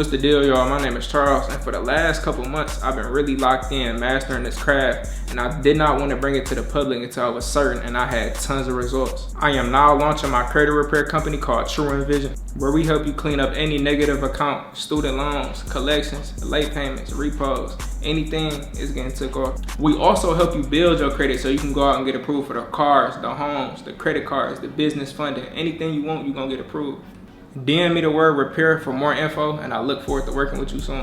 What's the deal, y'all? My name is Charles, and for the last couple months, I've been really locked in mastering this craft, and I did not want to bring it to the public until I was certain and I had tons of results. I am now launching my credit repair company called True Envision, where we help you clean up any negative account, student loans, collections, late payments, repos, anything is getting took off. We also help you build your credit so you can go out and get approved for the cars, the homes, the credit cards, the business funding, anything you want, you're gonna get approved. DM me the word repair for more info, and I look forward to working with you soon.